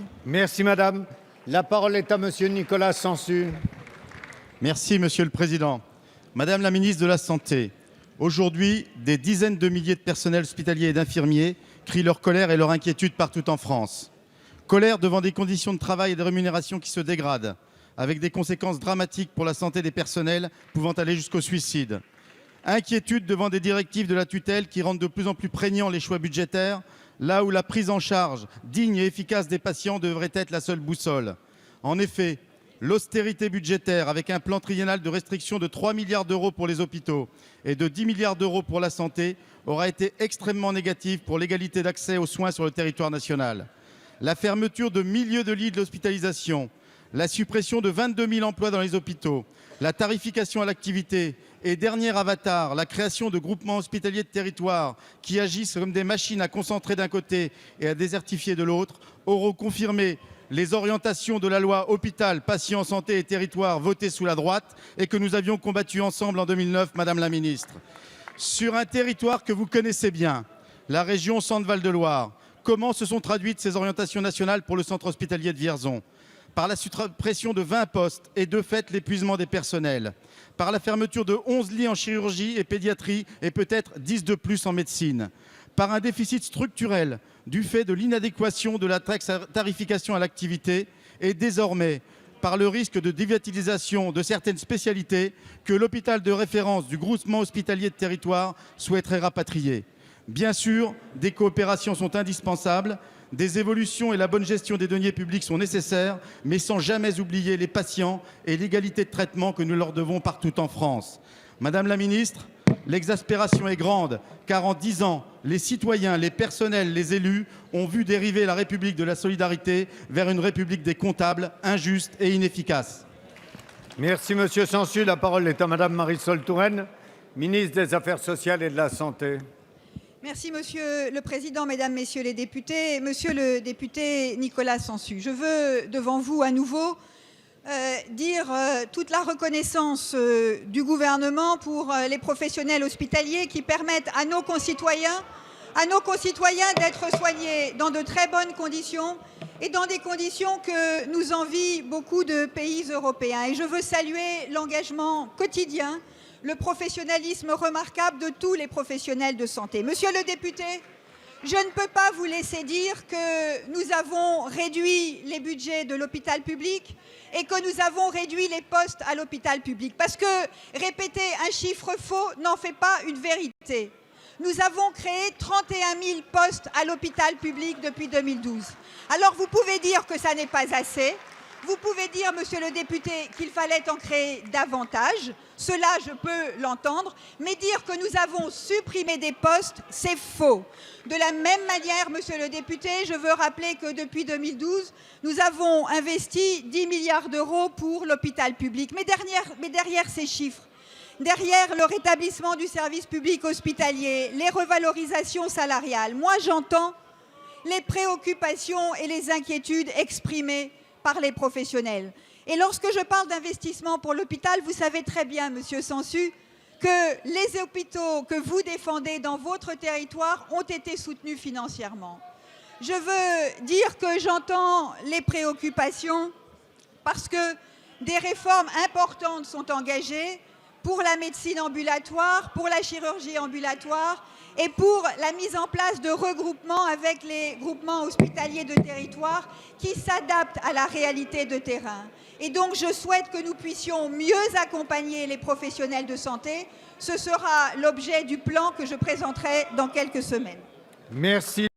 Merci. Merci madame. La parole est à monsieur Nicolas Sansu. Merci Monsieur le Président. Madame la ministre de la Santé, aujourd'hui, des dizaines de milliers de personnels hospitaliers et d'infirmiers crient leur colère et leur inquiétude partout en France. Colère devant des conditions de travail et de rémunération qui se dégradent, avec des conséquences dramatiques pour la santé des personnels pouvant aller jusqu'au suicide. Inquiétude devant des directives de la tutelle qui rendent de plus en plus prégnants les choix budgétaires, là où la prise en charge digne et efficace des patients devrait être la seule boussole. En effet, l'austérité budgétaire, avec un plan triennal de restriction de 3 milliards d'euros pour les hôpitaux et de 10 milliards d'euros pour la santé, aura été extrêmement négative pour l'égalité d'accès aux soins sur le territoire national. La fermeture de milliers de lits de l'hospitalisation, la suppression de 22 000 emplois dans les hôpitaux, la tarification à l'activité et, dernier avatar, la création de groupements hospitaliers de territoire qui agissent comme des machines à concentrer d'un côté et à désertifier de l'autre, auront confirmé les orientations de la loi Hôpital, Patients, Santé et Territoires votée sous la droite et que nous avions combattue ensemble en 2009, Madame la Ministre. Sur un territoire que vous connaissez bien, la région Centre-Val de Loire, comment se sont traduites ces orientations nationales pour le centre hospitalier de Vierzon? Par la suppression de 20 postes et de fait l'épuisement des personnels, par la fermeture de 11 lits en chirurgie et pédiatrie et peut-être 10 de plus en médecine, par un déficit structurel du fait de l'inadéquation de la tarification à l'activité et désormais par le risque de dévitalisation de certaines spécialités que l'hôpital de référence du groupement hospitalier de territoire souhaiterait rapatrier. Bien sûr, des coopérations sont indispensables, des évolutions et la bonne gestion des deniers publics sont nécessaires, mais sans jamais oublier les patients et l'égalité de traitement que nous leur devons partout en France. Madame la Ministre, l'exaspération est grande, car en 10 ans, les citoyens, les personnels, les élus ont vu dériver la République de la solidarité vers une République des comptables, injuste et inefficace. Merci monsieur Sansu. La parole est à madame Marisol Touraine, ministre des Affaires sociales et de la Santé. Merci Monsieur le Président, Mesdames, Messieurs les députés. Monsieur le député Nicolas Sansu, je veux devant vous à nouveau dire toute la reconnaissance du gouvernement pour les professionnels hospitaliers qui permettent à nos concitoyens d'être soignés dans de très bonnes conditions et dans des conditions que nous envient beaucoup de pays européens. Et je veux saluer l'engagement quotidien, le professionnalisme remarquable de tous les professionnels de santé. Monsieur le député, je ne peux pas vous laisser dire que nous avons réduit les budgets de l'hôpital public et que nous avons réduit les postes à l'hôpital public. Parce que répéter un chiffre faux n'en fait pas une vérité. Nous avons créé 31 000 postes à l'hôpital public depuis 2012. Alors vous pouvez dire que ça n'est pas assez. Vous pouvez dire, monsieur le député, qu'il fallait en créer davantage. Cela, je peux l'entendre. Mais dire que nous avons supprimé des postes, c'est faux. De la même manière, monsieur le député, je veux rappeler que depuis 2012, nous avons investi 10 milliards d'euros pour l'hôpital public. Mais derrière ces chiffres, derrière le rétablissement du service public hospitalier, les revalorisations salariales, moi j'entends les préoccupations et les inquiétudes exprimées par les professionnels. Et lorsque je parle d'investissement pour l'hôpital, vous savez très bien, monsieur Sansu, que les hôpitaux que vous défendez dans votre territoire ont été soutenus financièrement. Je veux dire que j'entends les préoccupations parce que des réformes importantes sont engagées pour la médecine ambulatoire, pour la chirurgie ambulatoire et pour la mise en place de regroupements avec les groupements hospitaliers de territoire qui s'adaptent à la réalité de terrain. Et donc, je souhaite que nous puissions mieux accompagner les professionnels de santé. Ce sera l'objet du plan que je présenterai dans quelques semaines. Merci.